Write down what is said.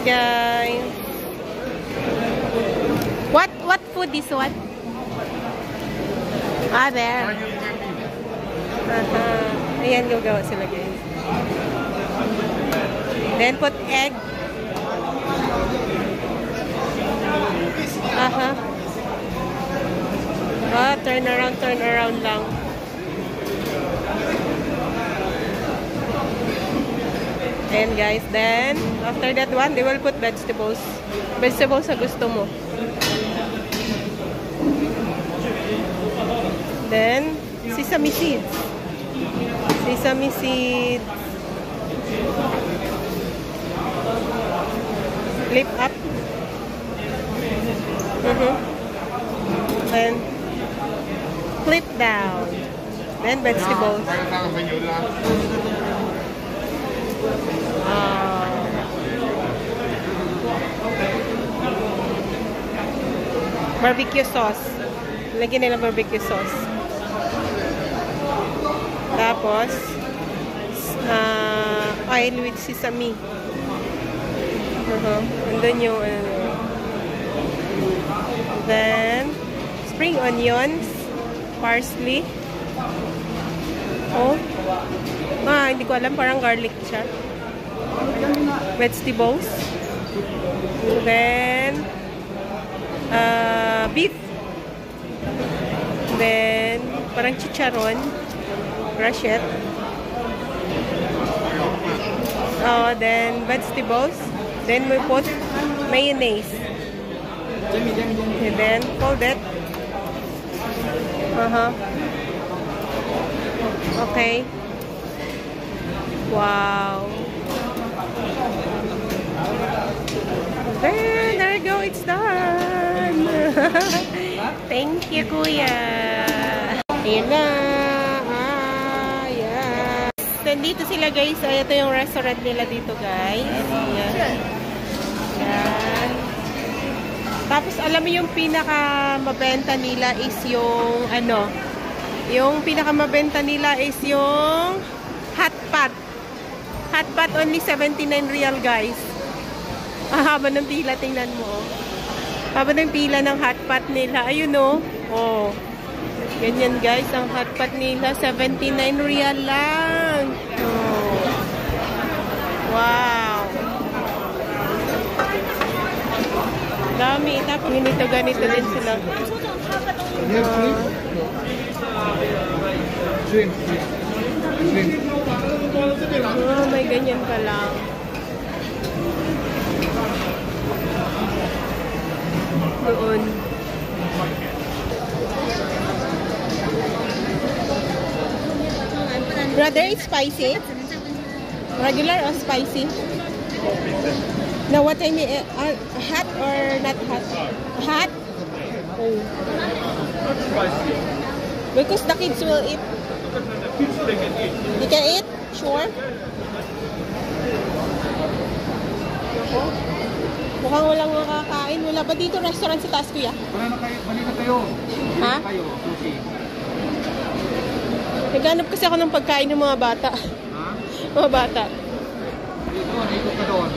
guys. What food is what? Ah, there. Ayan, gagawa sila guys. Then put egg. Turn around lang. And guys, then after that one, they will put vegetables. Vegetables sa gusto mo. Then sesame seeds. Sesame seeds. Flip up. Then flip down. Then vegetables. Barbecue sauce. Lagyan nila barbecue sauce. Tapos oil with sesame. Andun yung then spring onions, parsley. Hindi ko alam, parang garlic siya. Vegetables. Then beef. Then parang chicharon. Crush it. Then vegetables. Then we put mayonnaise. And then fold it. Okay. Wow. There you go. It's done. Thank you, Kuya. Ayan na. Yes. Nandito sila guys. Ito yung restaurant nila dito guys. Ayan. Ayan. Tapos alam mo yung pinaka mabenta nila is yung yung pinaka mabenta nila is yung hot pot. Hot pot only 79 real guys. Haba ng pila, tingnan mo. Haba ng pila ng hot pot nila. Ayun oh. Ganyan guys, ang hot pot nila 79 real lang. Wow. Dami. Tapos ganito din sila. May ganyan pa lang. Doon. Brother, it's spicy? Regular or spicy? Now, what I mean, hot or not hot? Hot? Oh. Not spicy. Because the kids will eat. Kids they can eat. You can eat? Sure? Mukhang walang makakain. Wala ba dito restaurant sa taas, kuya? Wala na kayo. Ha? Kayo, sushi. Naghanap kasi ako ng pagkain ng mga bata. Ha? Mga bata. Dito, ikot ka doon.